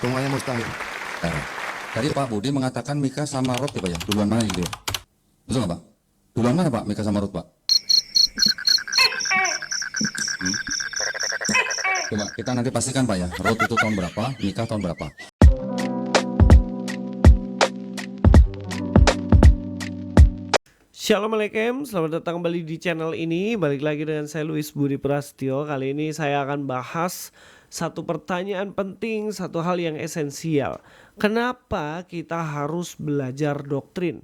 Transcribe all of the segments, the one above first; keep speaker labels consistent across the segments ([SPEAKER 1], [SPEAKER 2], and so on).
[SPEAKER 1] Semuanya mustahil.
[SPEAKER 2] Eh, Tadi Pak Budi mengatakan Mika sama Rut ya Pak ya? Duluan mana gitu ya? Betul nggak Pak? Duluan mana Pak Mika sama Rut Pak? Coba kita nanti pastikan Pak ya, Rut itu tahun berapa, Mika tahun berapa?
[SPEAKER 3] Assalamualaikum, selamat datang kembali di channel ini. Balik lagi dengan saya Luis Budi Prastio. Kali ini saya akan bahas satu pertanyaan penting, satu hal yang esensial. Kenapa kita harus belajar doktrin?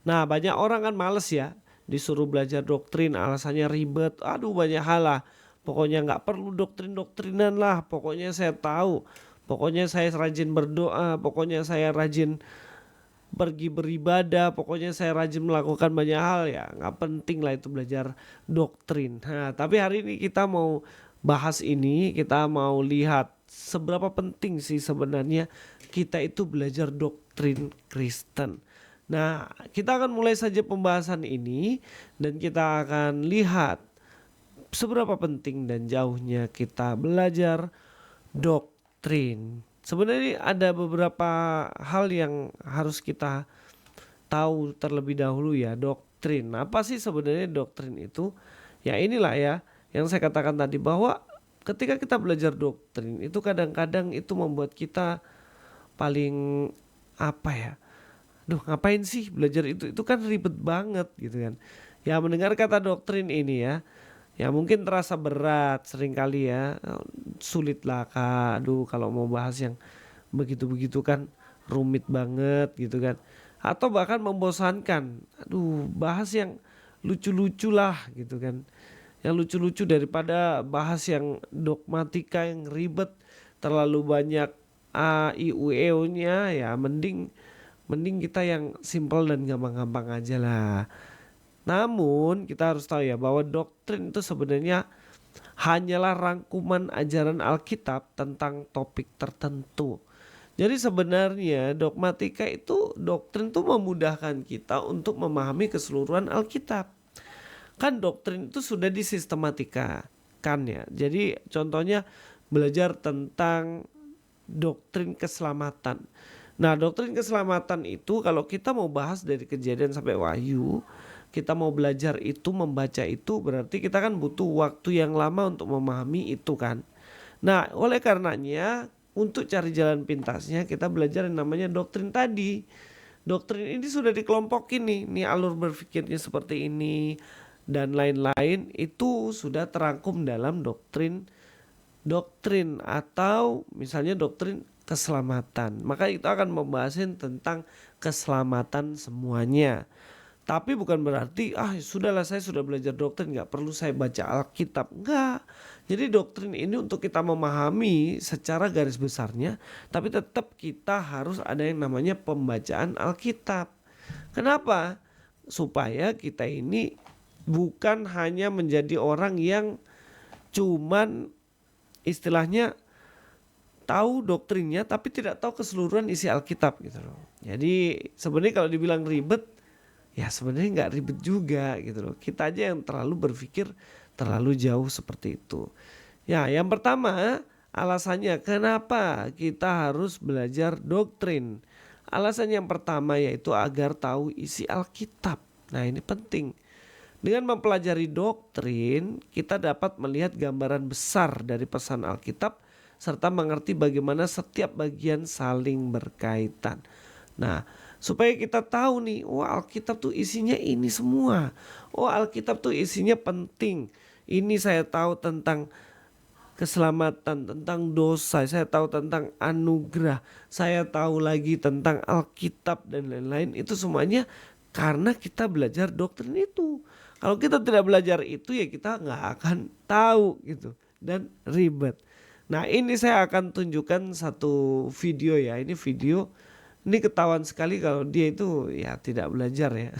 [SPEAKER 3] Nah, banyak orang kan males ya disuruh belajar doktrin, alasannya ribet. Aduh, banyak hal lah. Pokoknya nggak perlu doktrin-doktrinan lah. Pokoknya saya tahu. Pokoknya saya rajin berdoa. Pokoknya saya rajin pergi beribadah, pokoknya saya rajin melakukan banyak hal ya, nggak penting lah itu belajar doktrin. Nah, tapi hari ini kita mau bahas ini, kita mau lihat seberapa penting sih sebenarnya kita itu belajar doktrin Kristen. Nah, kita akan mulai saja pembahasan ini dan kita akan lihat seberapa penting dan jauhnya kita belajar doktrin. Sebenarnya ada beberapa hal yang harus kita tahu terlebih dahulu ya, doktrin. Apa sih sebenarnya doktrin itu? Ya inilah ya yang saya katakan tadi, bahwa ketika kita belajar doktrin itu kadang-kadang itu membuat kita paling apa ya? Duh, ngapain sih belajar itu? Itu kan ribet banget gitu kan. Ya, mendengar kata doktrin ini ya mungkin terasa berat seringkali ya, sulit lah Kak, aduh kalau mau bahas yang begitu-begitu kan rumit banget gitu kan, atau bahkan membosankan, aduh bahas yang lucu-lucu lah gitu kan, yang lucu-lucu daripada bahas yang dogmatika yang ribet, terlalu banyak a i u e o nya, ya mending kita yang simple dan gampang-gampang aja lah. Namun kita harus tahu ya bahwa doktrin itu sebenarnya hanyalah rangkuman ajaran Alkitab tentang topik tertentu. Jadi sebenarnya dogmatika itu, doktrin itu memudahkan kita untuk memahami keseluruhan Alkitab. Kan doktrin itu sudah disistematikan ya. Jadi contohnya belajar tentang doktrin keselamatan. Nah, doktrin keselamatan itu kalau kita mau bahas dari Kejadian sampai Wahyu, kita mau belajar itu, membaca itu, berarti kita kan butuh waktu yang lama untuk memahami itu kan. Nah, oleh karenanya untuk cari jalan pintasnya kita belajar yang namanya doktrin tadi. Doktrin ini sudah dikelompokin nih alur berpikirnya seperti ini dan lain-lain, itu sudah terangkum dalam doktrin atau misalnya doktrin keselamatan. Maka itu akan membahasin tentang keselamatan semuanya. Tapi bukan berarti sudahlah saya sudah belajar doktrin, nggak perlu saya baca Alkitab. Enggak. Jadi doktrin ini untuk kita memahami secara garis besarnya, tapi tetap kita harus ada yang namanya pembacaan Alkitab. Kenapa? Supaya kita ini bukan hanya menjadi orang yang cuman istilahnya tahu doktrinnya tapi tidak tahu keseluruhan isi Alkitab gitu loh. Jadi sebenarnya kalau dibilang ribet, ya sebenarnya nggak ribet juga gitu loh. Kita aja yang terlalu berpikir terlalu jauh seperti itu. Ya, yang pertama alasannya kenapa kita harus belajar doktrin. Alasan yang pertama yaitu agar tahu isi Alkitab. Nah, ini penting. Dengan mempelajari doktrin, kita dapat melihat gambaran besar dari pesan Alkitab serta mengerti bagaimana setiap bagian saling berkaitan. Nah, supaya kita tahu nih, Alkitab tuh isinya ini semua. Alkitab tuh isinya penting. Ini saya tahu tentang keselamatan, tentang dosa, saya tahu tentang anugerah, saya tahu lagi tentang Alkitab dan lain-lain. Itu semuanya karena kita belajar doktrin itu. Kalau kita tidak belajar itu ya kita nggak akan tahu gitu, dan ribet. Nah, ini saya akan tunjukkan satu video ya. Ini video, ini ketahuan sekali kalau dia itu ya tidak belajar ya.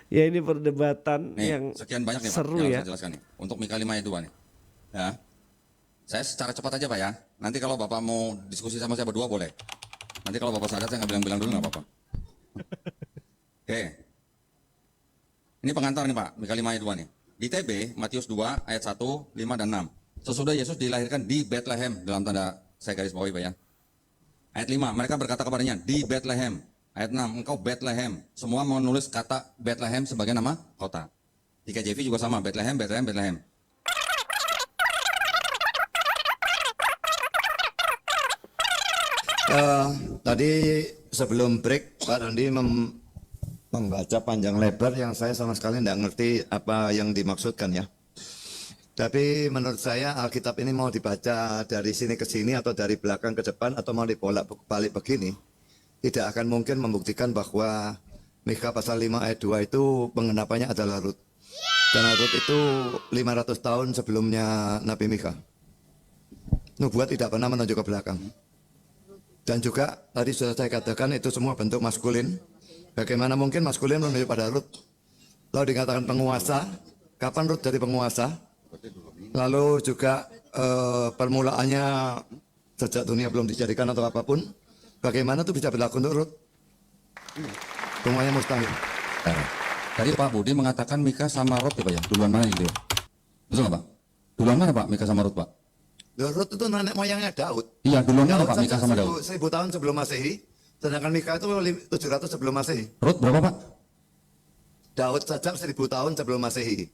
[SPEAKER 3] Ya, ini perdebatan
[SPEAKER 2] Nih,
[SPEAKER 3] yang
[SPEAKER 2] sekian banyak nih Pak
[SPEAKER 3] seru
[SPEAKER 2] yang
[SPEAKER 3] ya.
[SPEAKER 2] harus saya jelaskan nih. Untuk Mika 5 ayat 2 nih. Ya. Saya secara cepat aja Pak ya. Nanti kalau Bapak mau diskusi sama saya berdua boleh. Nanti kalau Bapak sadar saya nggak bilang-bilang dulu nggak apa-apa. Oke. Ini pengantar nih Pak, Mika 5 ayat 2 nih. Di TB, Matius 2 ayat 1, 5 dan 6. Sesudah Yesus dilahirkan di Bethlehem dalam tanda saya garis bawahi Pak ya. Ayat 5, mereka berkata kepadanya, di Bethlehem. Ayat 6, engkau Bethlehem. Semua menulis kata Bethlehem sebagai nama kota. Di KJV juga sama, Bethlehem, Bethlehem, Bethlehem.
[SPEAKER 1] Tadi sebelum break Pak Dondi membaca panjang lebar yang saya sama sekali tidak ngerti apa yang dimaksudkan ya. Tapi menurut saya Alkitab ini mau dibaca dari sini ke sini atau dari belakang ke depan atau mau dibolak-balik begini, tidak akan mungkin membuktikan bahwa Mika pasal 5 ayat 2 itu pengenapannya adalah Rut. Karena Rut itu 500 tahun sebelumnya Nabi Mika. Nubuat tidak pernah menunjuk ke belakang. Dan juga tadi sudah saya katakan itu semua bentuk maskulin. Bagaimana mungkin maskulin menunjuk pada Rut? Lalu dikatakan penguasa. Kapan Rut jadi penguasa? Lalu juga permulaannya sejak dunia belum dijadikan atau apapun. Bagaimana itu bisa berlaku untuk Rut? Semuanya mustahil.
[SPEAKER 2] Tadi Pak Budi mengatakan Mika sama Rut ya Pak ya? Duluan mana gitu ya? Betul nggak Pak? Duluan mana Pak Mika sama Rut Pak?
[SPEAKER 1] Rut itu nenek moyangnya Daud.
[SPEAKER 2] Iya, duluan mana Pak
[SPEAKER 1] saja
[SPEAKER 2] Mika sama Daud?
[SPEAKER 1] 1000 tahun sebelum Masehi. Sedangkan Mika itu 700 sebelum Masehi.
[SPEAKER 2] Rut berapa Pak?
[SPEAKER 1] Daud saja 1000 tahun sebelum Masehi.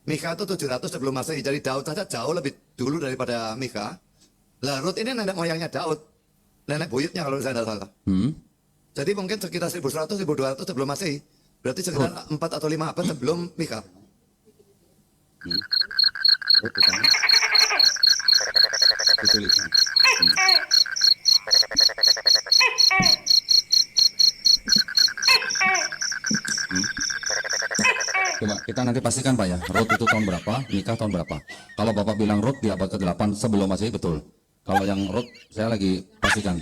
[SPEAKER 1] Mika itu 700 sebelum Masehi. Jadi Daud saja jauh lebih dulu daripada Mika. Lah Rut ini nenek moyangnya Daud. Nenek buyutnya kalau saya tidak salah. Jadi mungkin sekitar 1100 1200 sebelum Masehi. Berarti sekitar 4 atau 5 abad sebelum Mika.
[SPEAKER 2] Coba kita nanti pastikan Pak ya, Rut itu tahun berapa, Mika tahun berapa. Kalau Bapak bilang Rut di abad ke-8 sebelum Masehi betul. Kalau yang Rut saya lagi pastikan.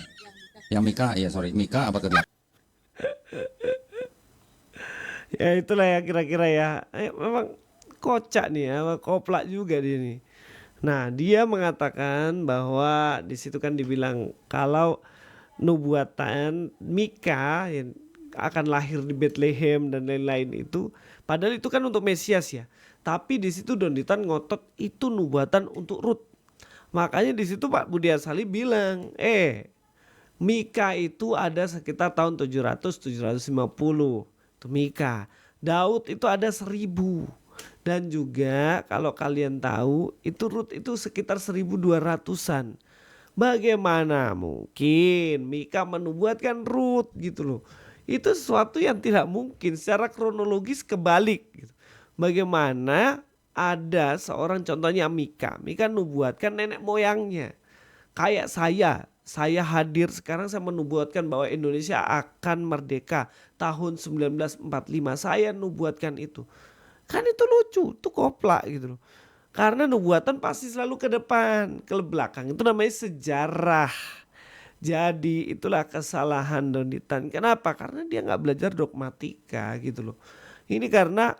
[SPEAKER 2] Yang Mika, Mika abad ke-8.
[SPEAKER 3] Ya itulah ya kira-kira ya. Memang kocak nih ya, koplak juga dia nih. Nah, dia mengatakan bahwa di situ kan dibilang kalau nubuatan Mika yang akan lahir di Bethlehem dan lain-lain itu, padahal itu kan untuk Mesias ya. Tapi di situ Donditan ngotot itu nubuatan untuk Rut. Makanya di situ Pak Budi Asali bilang, Mika itu ada sekitar tahun 700-750. Itu Mika. Daud itu ada 1000. Dan juga kalau kalian tahu itu Rut itu sekitar 1200-an. Bagaimana mungkin Mika menubuatkan Rut gitu loh. Itu sesuatu yang tidak mungkin secara kronologis kebalik gitu. Bagaimana ada seorang contohnya Mika. Mika nubuatkan nenek moyangnya. Kayak saya hadir sekarang saya menubuatkan bahwa Indonesia akan merdeka tahun 1945. Saya nubuatkan itu. Kan itu lucu, itu koplak gitu loh. Karena nubuatan pasti selalu ke depan, ke belakang. Itu namanya sejarah. Jadi itulah kesalahan Donditan. Kenapa? Karena dia nggak belajar dogmatika gitu loh. Ini karena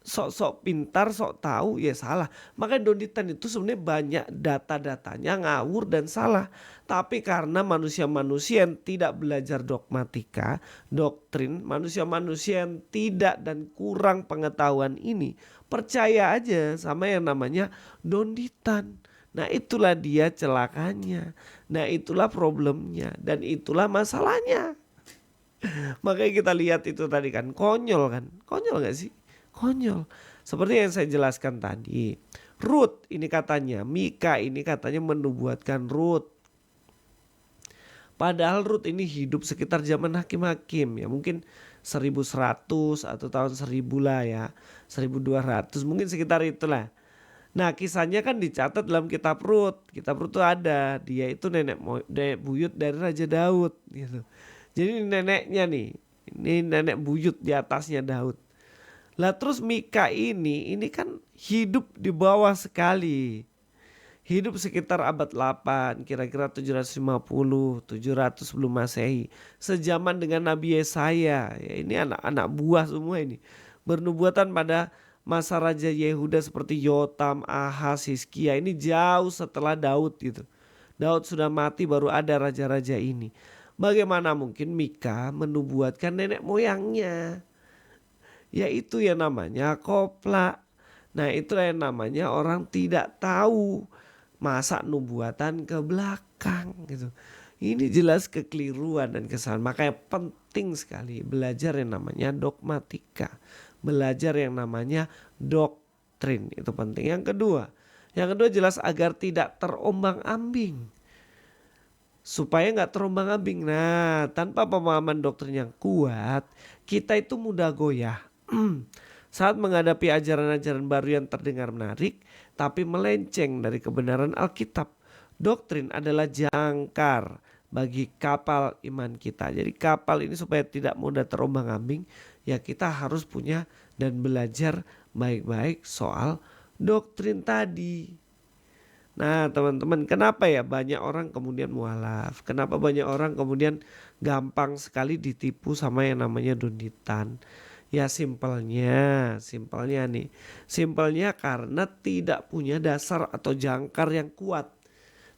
[SPEAKER 3] sok-sok pintar, sok tahu ya salah. Makanya Donditan itu sebenarnya banyak data-datanya ngawur dan salah. Tapi karena manusia-manusia yang tidak belajar dogmatika, doktrin, manusia-manusia yang tidak dan kurang pengetahuan ini, percaya aja sama yang namanya Donditan. Nah itulah dia celakanya. Nah itulah problemnya dan itulah masalahnya. Makanya kita lihat itu tadi kan konyol kan. Konyol gak sih? Konyol. Seperti yang saya jelaskan tadi. Rut ini katanya, Mika ini katanya menubuatkan Rut. Padahal Rut ini hidup sekitar zaman hakim-hakim ya. Mungkin 1100 atau tahun 1000 lah ya. 1200 mungkin sekitar itulah. Nah kisahnya kan dicatat dalam kitab Rut. Kitab Rut itu ada. Dia itu nenek buyut dari Raja Daud gitu. Jadi neneknya nih. Ini nenek buyut di atasnya Daud. Lah terus Mika ini kan hidup di bawah sekali. Hidup sekitar abad 8, kira-kira 750, 700 sebelum Masehi. Sejaman dengan Nabi Yesaya. Ya, ini anak-anak buah semua ini. Bernubuatan pada masa Raja Yehuda seperti Yotam, Ahaz, Hizkia. Ini jauh setelah Daud gitu. Daud sudah mati baru ada raja-raja ini. Bagaimana mungkin Mika menubuatkan nenek moyangnya? Ya itu yang namanya koplak. Nah itulah yang namanya orang tidak tahu masa nubuatan ke belakang. belakang gitu. Ini jelas kekeliruan dan kesalahan. Makanya penting sekali belajar yang namanya dogmatika. Belajar yang namanya doktrin. Itu penting. Yang kedua jelas agar tidak terombang-ambing. Supaya nggak terombang-ambing. Nah, tanpa pemahaman doktrin yang kuat, kita itu mudah goyah. Saat menghadapi ajaran-ajaran baru yang terdengar menarik, tapi melenceng dari kebenaran Alkitab. Doktrin adalah jangkar bagi kapal iman kita. Jadi kapal ini supaya tidak mudah terombang-ambing, ya kita harus punya dan belajar baik-baik soal doktrin tadi. Nah teman-teman, kenapa ya banyak orang kemudian mualaf? Kenapa banyak orang kemudian gampang sekali ditipu sama yang namanya dunditan? Ya simpelnya nih. Simpelnya karena tidak punya dasar atau jangkar yang kuat.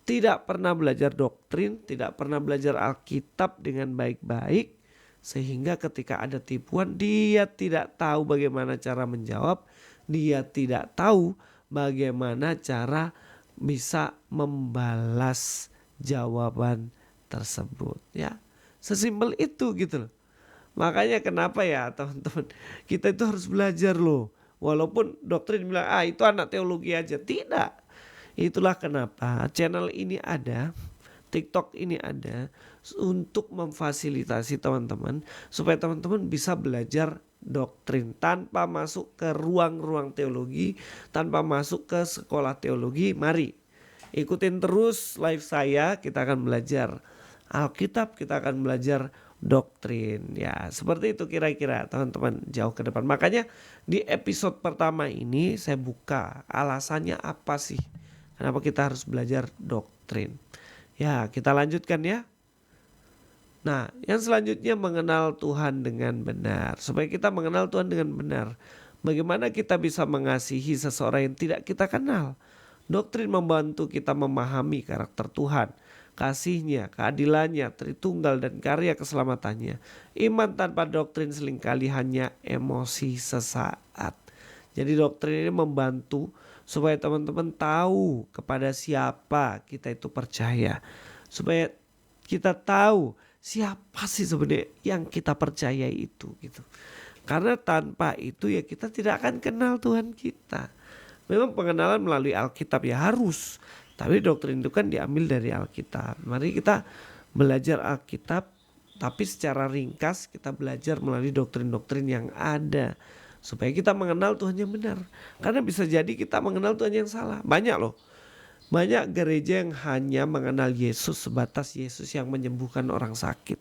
[SPEAKER 3] Tidak pernah belajar doktrin, tidak pernah belajar Alkitab dengan baik-baik. Sehingga ketika ada tipuan dia tidak tahu bagaimana cara menjawab. Dia tidak tahu bagaimana cara bisa membalas jawaban tersebut ya. Sesimpel itu gitu loh. Makanya kenapa ya teman-teman, kita itu harus belajar loh. Walaupun doktrin bilang itu anak teologi aja. Tidak. Itulah kenapa channel ini ada, TikTok ini ada untuk memfasilitasi teman-teman supaya teman-teman bisa belajar doktrin tanpa masuk ke ruang-ruang teologi, tanpa masuk ke sekolah teologi. Mari ikutin terus live saya, kita akan belajar Alkitab, kita akan belajar doktrin. Ya, seperti itu kira-kira teman-teman jauh ke depan. Makanya di episode pertama ini saya buka alasannya apa sih? Kenapa kita harus belajar doktrin? Ya, kita lanjutkan ya. Nah, yang selanjutnya mengenal Tuhan dengan benar. Supaya kita mengenal Tuhan dengan benar. Bagaimana kita bisa mengasihi seseorang yang tidak kita kenal? Doktrin membantu kita memahami karakter Tuhan, kasih-Nya, keadilannya, Tritunggal dan karya keselamatannya. Iman tanpa doktrin seringkali hanya emosi sesaat. Jadi doktrin ini membantu supaya teman-teman tahu kepada siapa kita itu percaya. Supaya kita tahu siapa sih sebenarnya yang kita percaya itu gitu. Karena tanpa itu ya kita tidak akan kenal Tuhan kita. Memang pengenalan melalui Alkitab ya harus. Tapi doktrin itu kan diambil dari Alkitab. Mari kita belajar Alkitab tapi secara ringkas kita belajar melalui doktrin-doktrin yang ada. Supaya kita mengenal Tuhan yang benar. Karena bisa jadi kita mengenal Tuhan yang salah. Banyak loh. Banyak gereja yang hanya mengenal Yesus sebatas Yesus yang menyembuhkan orang sakit.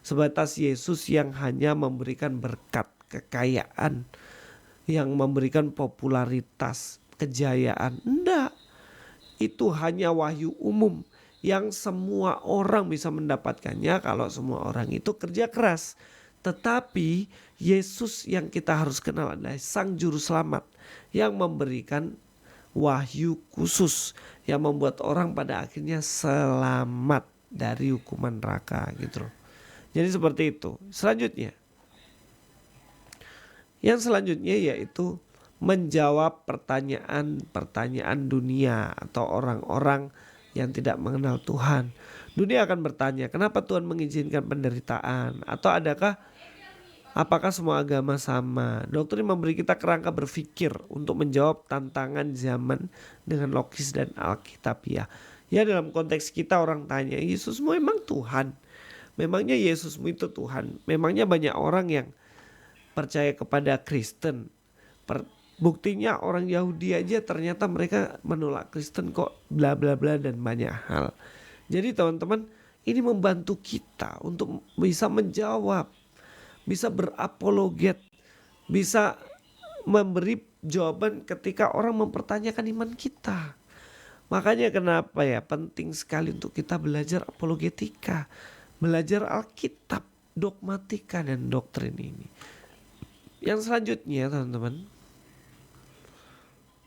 [SPEAKER 3] Sebatas Yesus yang hanya memberikan berkat, kekayaan. Yang memberikan popularitas, kejayaan. Enggak. Itu hanya wahyu umum yang semua orang bisa mendapatkannya kalau semua orang itu kerja keras. Tetapi Yesus yang kita harus kenal adalah Sang Juru Selamat yang memberikan wahyu khusus yang membuat orang pada akhirnya selamat dari hukuman neraka gitu loh. Jadi seperti itu. Yang selanjutnya yaitu menjawab pertanyaan-pertanyaan dunia atau orang-orang yang tidak mengenal Tuhan. Dunia akan bertanya, kenapa Tuhan mengizinkan penderitaan? Atau apakah semua agama sama? Doktrin memberi kita kerangka berpikir untuk menjawab tantangan zaman dengan logis dan alkitabiah. Ya dalam konteks kita orang tanya, Yesusmu emang Tuhan? Memangnya Yesusmu itu Tuhan? Memangnya banyak orang yang percaya kepada Kristen? Buktinya orang Yahudi aja ternyata mereka menolak Kristen kok bla bla bla dan banyak hal. Jadi teman-teman ini membantu kita untuk bisa menjawab, bisa berapologet, bisa memberi jawaban ketika orang mempertanyakan iman kita. Makanya kenapa ya penting sekali untuk kita belajar apologetika, belajar Alkitab, dogmatika dan doktrin ini. Yang selanjutnya teman-teman,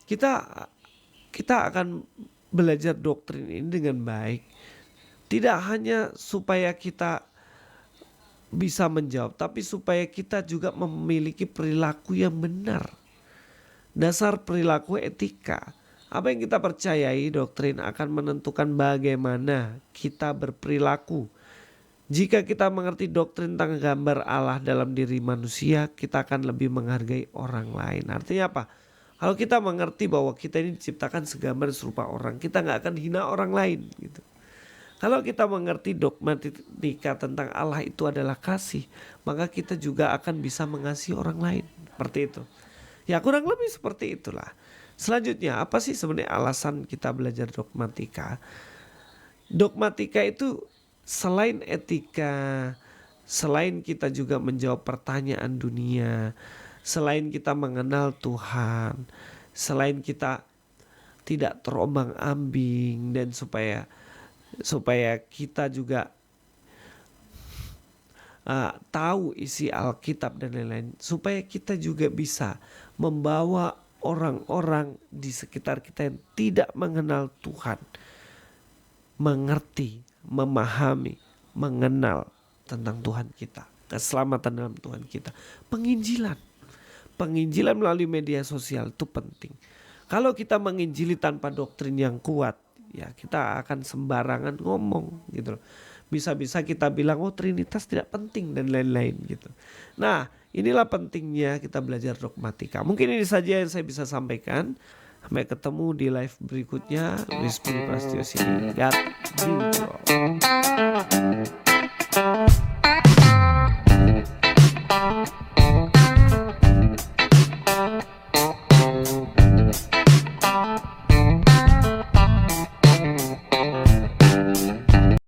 [SPEAKER 3] kita akan belajar doktrin ini dengan baik. Tidak hanya supaya kita bisa menjawab, tapi supaya kita juga memiliki perilaku yang benar. Dasar perilaku etika. Apa yang kita percayai, doktrin akan menentukan bagaimana kita berperilaku. Jika kita mengerti doktrin tentang gambar Allah dalam diri manusia, kita akan lebih menghargai orang lain. Artinya apa? Kalau kita mengerti bahwa kita ini diciptakan segambar serupa orang, kita nggak akan hina orang lain gitu. Kalau kita mengerti dogmatika tentang Allah itu adalah kasih, maka kita juga akan bisa mengasihi orang lain. Seperti itu. Ya kurang lebih seperti itulah. Selanjutnya, apa sih sebenarnya alasan kita belajar dogmatika? Dogmatika itu selain etika, selain kita juga menjawab pertanyaan dunia, selain kita mengenal Tuhan, selain kita tidak terombang-ambing, dan supaya kita juga tahu isi Alkitab dan lain-lain, supaya kita juga bisa membawa orang-orang di sekitar kita yang tidak mengenal Tuhan mengerti, memahami, mengenal tentang Tuhan kita, keselamatan dalam Tuhan kita. Penginjilan melalui media sosial itu penting. Kalau kita menginjili tanpa doktrin yang kuat, ya kita akan sembarangan ngomong gitu loh. Bisa-bisa kita bilang oh Trinitas tidak penting dan lain-lain gitu. Nah, inilah pentingnya kita belajar dogmatika. Mungkin ini saja yang saya bisa sampaikan. Sampai ketemu di live berikutnya. Luis Budi Prasetyo sini. God be with you all.